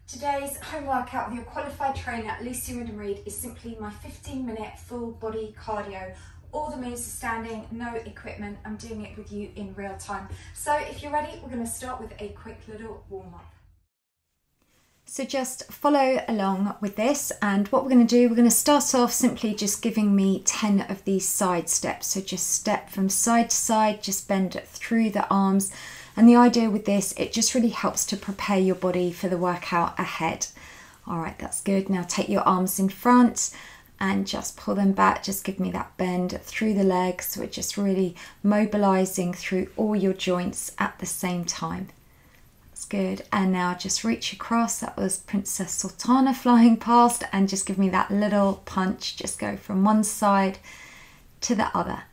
Today's home workout with your qualified trainer, Lucy Ridden-Reed, is simply my 15-minute full body cardio. All the moves are standing, no equipment. I'm doing it with you in real time. So if you're ready, we're going to start with a quick little warm-up. So just follow along with this, and what we're going to do, we're going to start off simply just giving me 10 of these side steps. So just step from side to side, just bend through the arms. And the idea with this, it just really helps to prepare your body for the workout ahead. All right, that's good. Now take your arms in front and just pull them back. Just give me that bend through the legs. So we're just really mobilizing through all your joints at the same time. That's good. And now just reach across. That was Princess Sultana flying past, and just give me that little punch. Just go from one side to the other.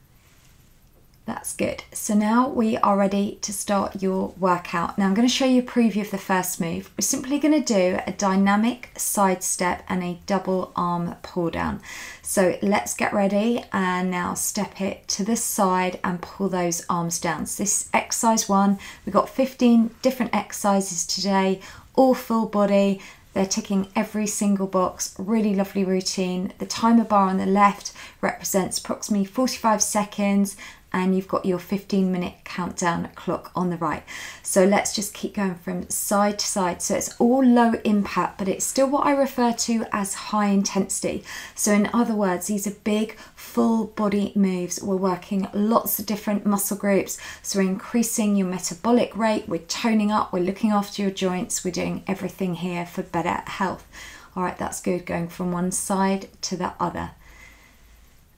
That's good. So now we are ready to start your workout. Now I'm going to show you a preview of the first move. We're simply going to do a dynamic side step and a double arm pull down. So let's get ready and now step it to the side and pull those arms down. So this exercise 1, we've got 15 different exercises today, all full body. They're ticking every single box. Really lovely routine. The timer bar on the left represents approximately 45 seconds. And you've got your 15-minute countdown clock on the right. So let's just keep going from side to side. So it's all low impact, but it's still what I refer to as high intensity. So in other words, these are big full body moves. We're working lots of different muscle groups. So we're increasing your metabolic rate, we're toning up, we're looking after your joints, we're doing everything here for better health. All right, that's good, going from one side to the other.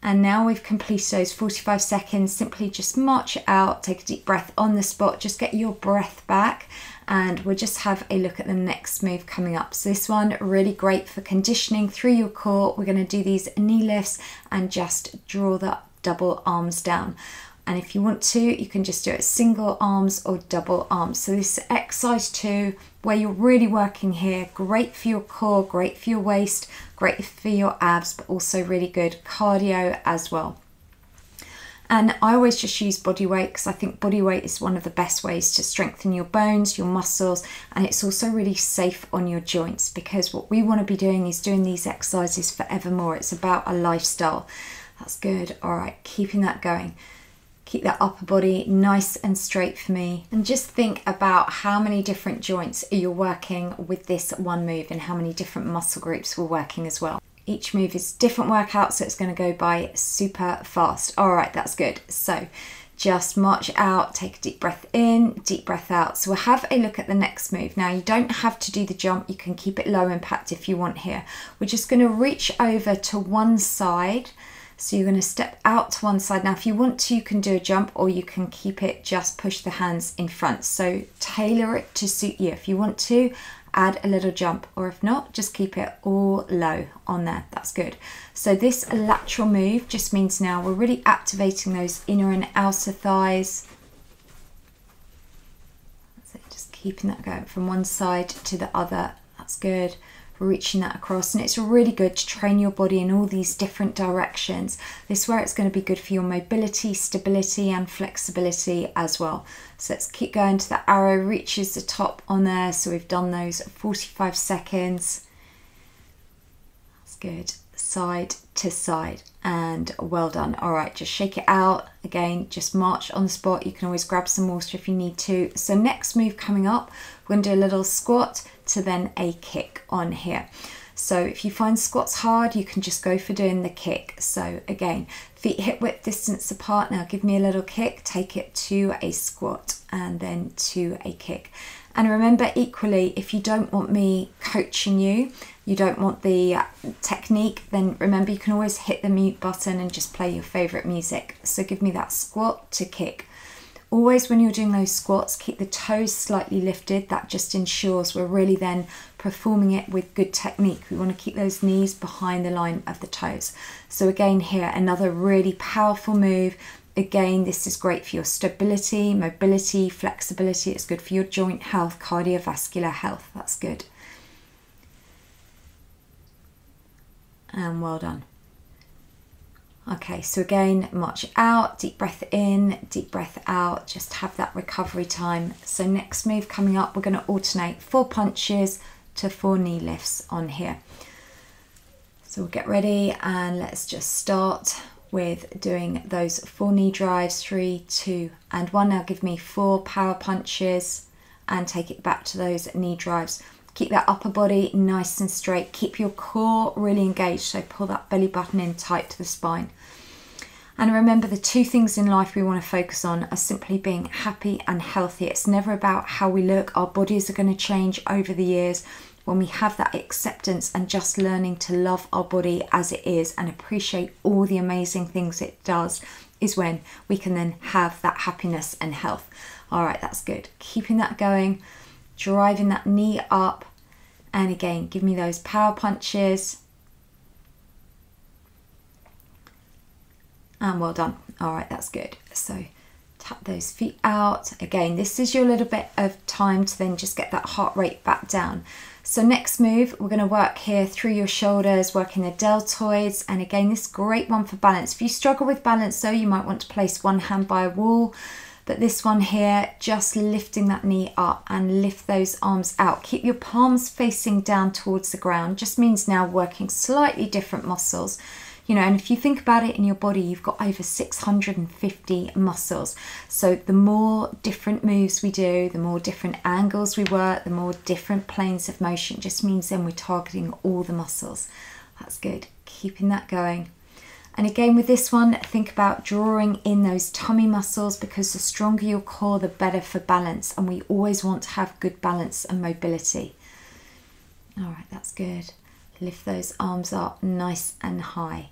And now we've completed those 45 seconds, simply just march it out, take a deep breath on the spot, just get your breath back, and we'll just have a look at the next move coming up. So this one, really great for conditioning through your core. We're going to do these knee lifts and just draw the double arms down. And if you want to, you can just do it single arms or double arms. So this is exercise 2, where you're really working here. Great for your core, great for your waist, great for your abs, but also really good cardio as well. And I always just use body weight because I think body weight is one of the best ways to strengthen your bones, your muscles, and it's also really safe on your joints, because what we want to be doing is doing these exercises forevermore. It's about a lifestyle. That's good. All right, keeping that going. Keep that upper body nice and straight for me. And just think about how many different joints you're working with this one move and how many different muscle groups we're working as well. Each move is different workout, so it's going to go by super fast. All right, that's good. So just march out, take a deep breath in, deep breath out. So we'll have a look at the next move. Now you don't have to do the jump. You can keep it low impact if you want here. We're just going to reach over to one side. So you're going to step out to one side. Now, if you want to, you can do a jump, or you can keep it, just push the hands in front. So tailor it to suit you. If you want to, add a little jump, or if not, just keep it all low on there. That's good. So this lateral move just means now we're really activating those inner and outer thighs. That's it, just keeping that going from one side to the other. That's good. Reaching that across, and it's really good to train your body in all these different directions. This is where it's going to be good for your mobility, stability and flexibility as well. So let's keep going to the arrow reaches the top on there. So we've done those 45 seconds. That's good. Side to side, and well done. All right, just shake it out again, just march on the spot. You can always grab some water if you need to. So next move coming up, we're going to do a little squat to then a kick on here. So if you find squats hard, you can just go for doing the kick. So again, feet hip width distance apart. Now give me a little kick, take it to a squat and then to a kick. And remember, equally, if you don't want me coaching you, you don't want the technique, then remember you can always hit the mute button and just play your favorite music. So give me that squat to kick. Always when you're doing those squats, keep the toes slightly lifted. That just ensures we're really then performing it with good technique. We want to keep those knees behind the line of the toes. So again here, another really powerful move. Again, this is great for your stability, mobility, flexibility. It's good for your joint health, cardiovascular health. That's good. And well done. Okay, so again, march out, deep breath in, deep breath out, just have that recovery time. So next move coming up, we're going to alternate 4 punches, to 4 knee lifts on here. So we'll get ready and let's just start with doing those 4 knee drives. 3, 2 and 1. Now give me 4 power punches and take it back to those knee drives. Keep that upper body nice and straight. Keep your core really engaged, so pull that belly button in tight to the spine. And remember, the 2 things in life we want to focus on are simply being happy and healthy. It's never about how we look. Our bodies are going to change over the years. When we have that acceptance and just learning to love our body as it is and appreciate all the amazing things it does, is when we can then have that happiness and health. All right, that's good. Keeping that going, driving that knee up. And again, give me those power punches. And well done. All right, that's good. So tap those feet out. Again, this is your little bit of time to then just get that heart rate back down. So next move, we're going to work here through your shoulders, working the deltoids. And again, this is a great one for balance. If you struggle with balance though, you might want to place one hand by a wall. But this one here, just lifting that knee up and lift those arms out. Keep your palms facing down towards the ground. Just means now working slightly different muscles. You know, and if you think about it in your body, you've got over 650 muscles. So the more different moves we do, the more different angles we work, the more different planes of motion, just means then we're targeting all the muscles. That's good. Keeping that going. And again with this one, think about drawing in those tummy muscles, because the stronger your core, the better for balance. And we always want to have good balance and mobility. All right, that's good. Lift those arms up nice and high.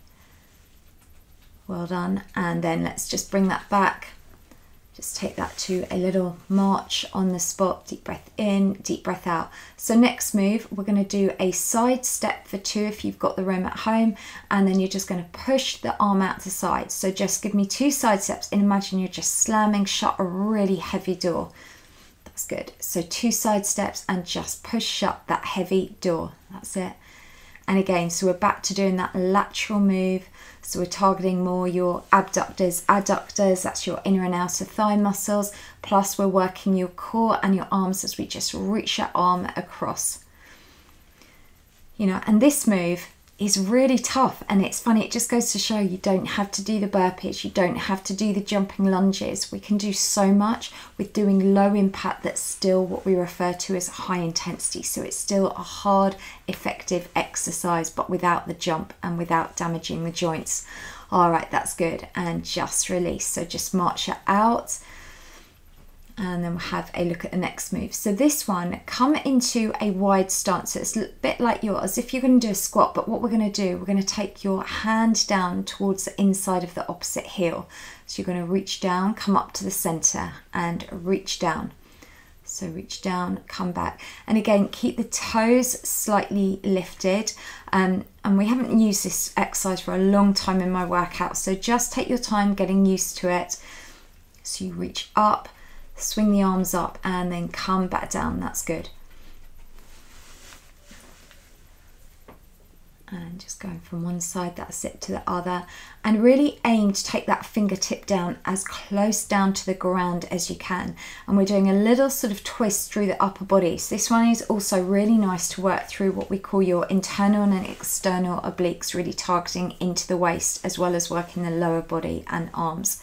Well done. And then let's just bring that back. Just take that to a little march on the spot. Deep breath in, deep breath out. So next move, we're going to do a side step for 2 if you've got the room at home. And then you're just going to push the arm out to the side. So just give me 2 side steps and imagine you're just slamming shut a really heavy door. That's good. So 2 side steps and just push shut that heavy door. That's it. And again, so we're back to doing that lateral move. So we're targeting more your abductors, adductors, that's your inner and outer thigh muscles. Plus we're working your core and your arms as we just reach that arm across. You know, and this move is really tough, and it's funny, it just goes to show you don't have to do the burpees, you don't have to do the jumping lunges. We can do so much with doing low impact that's still what we refer to as high intensity. So it's still a hard, effective exercise, but without the jump and without damaging the joints. All right, that's good. And just release. So just march it out. And then we'll have a look at the next move. So this one, come into a wide stance. So it's a bit like yours, if you're going to do a squat, but what we're going to do, we're going to take your hand down towards the inside of the opposite heel. So you're going to reach down, come up to the center and reach down. So reach down, come back. And again, keep the toes slightly lifted. And we haven't used this exercise for a long time in my workout. So just take your time getting used to it. So you reach up, swing the arms up and then come back down. That's good. And just going from one side, that's it, to the other. And really aim to take that fingertip down as close down to the ground as you can. And we're doing a little sort of twist through the upper body. So this one is also really nice to work through what we call your internal and external obliques, really targeting into the waist as well as working the lower body and arms.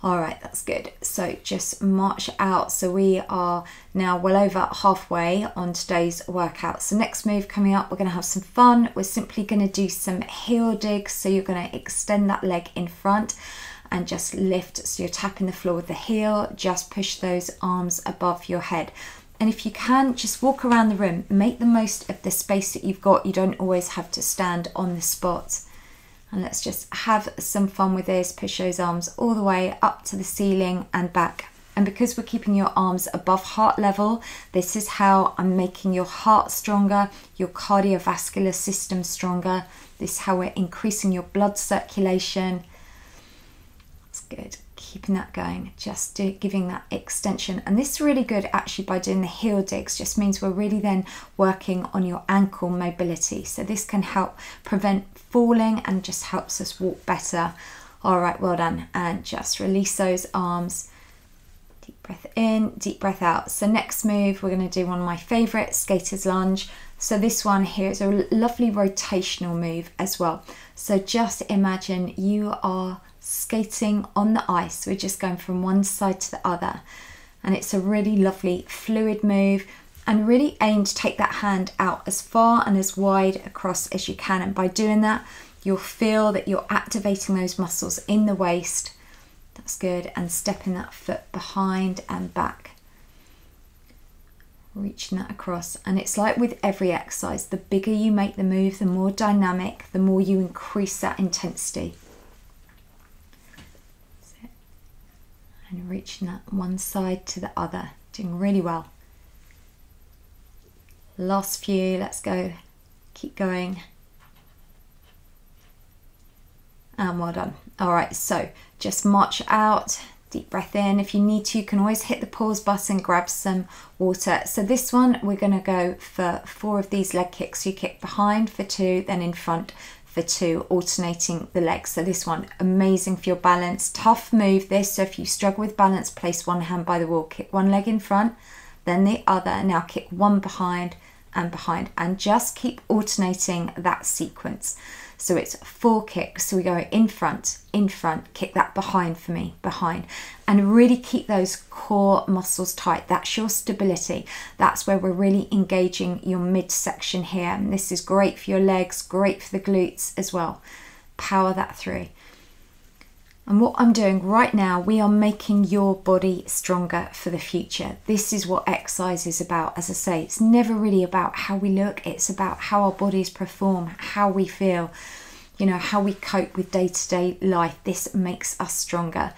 All right, that's good. So just march out. So we are now well over halfway on today's workout. So next move coming up, we're going to have some fun. We're simply going to do some heel digs. So you're going to extend that leg in front and just lift. So you're tapping the floor with the heel. Just push those arms above your head. And if you can, just walk around the room. Make the most of the space that you've got. You don't always have to stand on the spot. And let's just have some fun with this. Push those arms all the way up to the ceiling and back. And because we're keeping your arms above heart level, this is how I'm making your heart stronger, your cardiovascular system stronger. This is how we're increasing your blood circulation. That's good. Keeping that going, just giving that extension. And this is really good actually by doing the heel digs. Just means we're really then working on your ankle mobility. So this can help prevent falling and just helps us walk better. All right, well done. And just release those arms. Deep breath in, deep breath out. So next move, we're going to do one of my favorite, skater's lunge. So this one here is a lovely rotational move as well. So just imagine you are skating on the ice. We're just going from one side to the other. And it's a really lovely fluid move, and really aim to take that hand out as far and as wide across as you can. And by doing that, you'll feel that you're activating those muscles in the waist. That's good. And stepping that foot behind and back. Reaching that across. And it's like with every exercise, the bigger you make the move, the more dynamic, the more you increase that intensity. That's it. And reaching that one side to the other. Doing really well. Last few, let's go. Keep going. And well done. All right, so just march out, deep breath in. If you need to, you can always hit the pause button, grab some water. So this one, we're going to go for 4 of these leg kicks. You kick behind for 2, then in front for 2, alternating the legs. So this one, amazing for your balance. Tough move this. So if you struggle with balance, place one hand by the wall, kick one leg in front, then the other. Now kick one behind, and just keep alternating that sequence. So it's 4 kicks. So we go in front, kick that behind for me, behind, and really keep those core muscles tight. That's your stability. That's where we're really engaging your midsection here. And this is great for your legs, great for the glutes as well. Power that through. And what I'm doing right now, we are making your body stronger for the future. This is what exercise is about. As I say, it's never really about how we look. It's about how our bodies perform, how we feel, you know, how we cope with day-to-day life. This makes us stronger.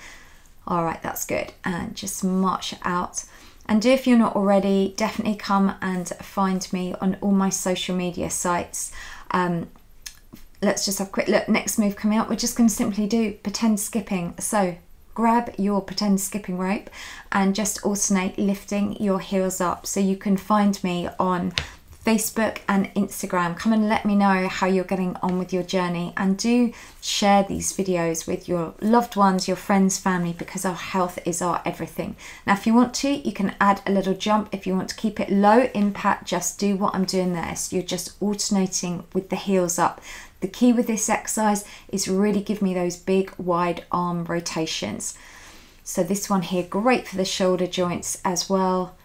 All right, that's good. And just march out. And if you're not already, definitely come and find me on all my social media sites. Let's just have a quick look. Next move coming up, we're just going to simply do pretend skipping. So grab your pretend skipping rope and just alternate lifting your heels up. So you can find me on Facebook and Instagram. Come and let me know how you're getting on with your journey, and do share these videos with your loved ones, your friends, family, because our health is our everything. Now, if you want to, you can add a little jump. If you want to keep it low impact, just do what I'm doing there. So you're just alternating with the heels up. The key with this exercise is really give me those big wide arm rotations. So this one here, great for the shoulder joints as well.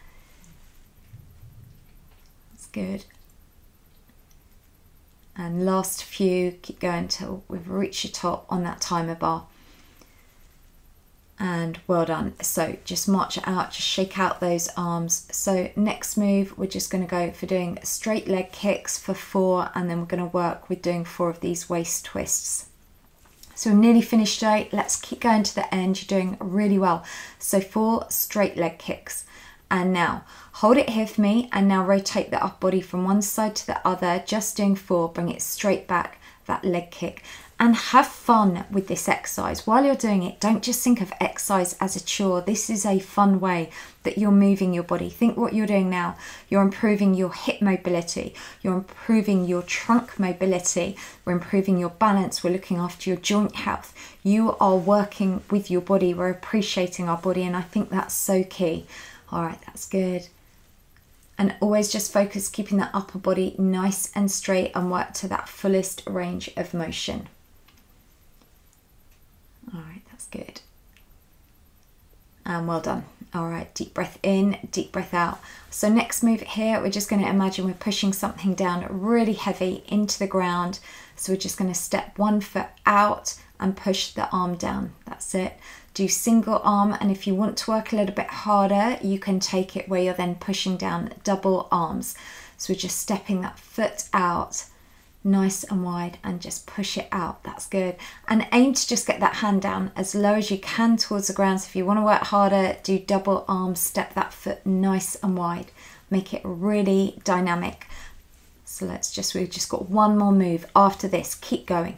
That's good. And last few, keep going till we've reached the top on that timer bar. And well done. So just march it out, just shake out those arms. So next move, we're just going to go for doing straight leg kicks for 4, and then we're going to work with doing 4 of these waist twists. So we're nearly finished today. Let's keep going to the end. You're doing really well. So 4 straight leg kicks. And now hold it here for me, and now rotate the upper body from one side to the other, just doing 4, bring it straight back, that leg kick. And have fun with this exercise. While you're doing it, don't just think of exercise as a chore. This is a fun way that you're moving your body. Think what you're doing now. You're improving your hip mobility. You're improving your trunk mobility. We're improving your balance. We're looking after your joint health. You are working with your body. We're appreciating our body, and I think that's so key. All right, that's good. And always just focus keeping that upper body nice and straight, and work to that fullest range of motion. All right, that's good. And well done. All right, deep breath in, deep breath out. So next move here, we're just going to imagine we're pushing something down really heavy into the ground. So we're just going to step 1 foot out and push the arm down. That's it. Do single arm, and if you want to work a little bit harder, you can take it where you're then pushing down double arms. So we're just stepping that foot out nice and wide and just push it out. That's good. And aim to just get that hand down as low as you can towards the ground. So if you want to work harder, do double arms, step that foot nice and wide. Make it really dynamic. So we've just got one more move after this. Keep going.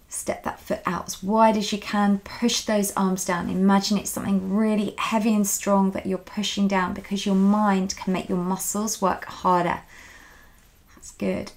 Step that foot out as wide as you can. Push those arms down. Imagine it's something really heavy and strong that you're pushing down, because your mind can make your muscles work harder. That's good.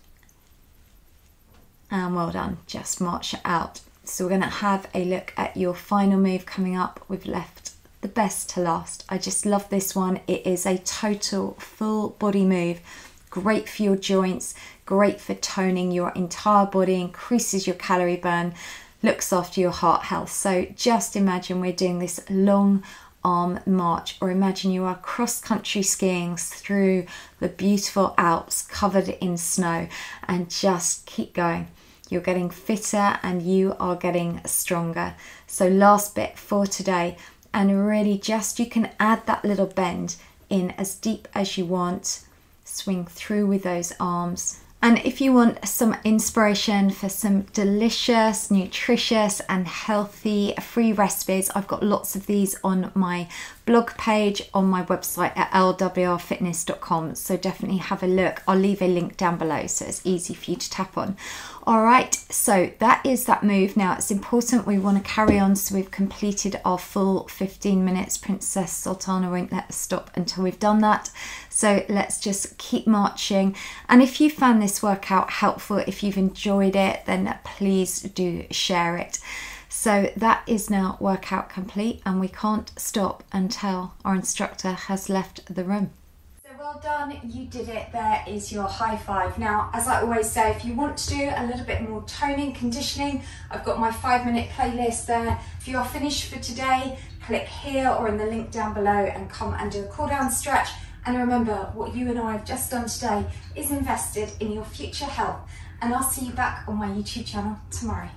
And well done. Just march it out. So we're going to have a look at your final move coming up. We've left the best to last. I just love this one. It is a total full body move. Great for your joints, great for toning your entire body, increases your calorie burn, looks after your heart health. So just imagine we're doing this long arm march, or imagine you are cross-country skiing through the beautiful Alps covered in snow, and just keep going. You're getting fitter and you are getting stronger. So last bit for today, and really just you can add that little bend in as deep as you want. Swing through with those arms. And if you want some inspiration for some delicious, nutritious and healthy free recipes, I've got lots of these on my blog page on my website at lwrfitness.com, so definitely have a look. I'll leave a link down below so it's easy for you to tap on. All right, so that is that move. Now it's important we want to carry on, so we've completed our full 15 minutes. Princess Sultana won't let us stop until we've done that. So let's just keep marching. And if you found this workout helpful, if you've enjoyed it, then please do share it. So that is now workout complete, and we can't stop until our instructor has left the room. Well done, you did it. There is your high five. Now, as I always say, if you want to do a little bit more toning, conditioning, I've got my 5-minute playlist there. If you are finished for today, click here or in the link down below and come and do a cool down stretch. And remember, what you and I have just done today is invested in your future health. And I'll see you back on my YouTube channel tomorrow.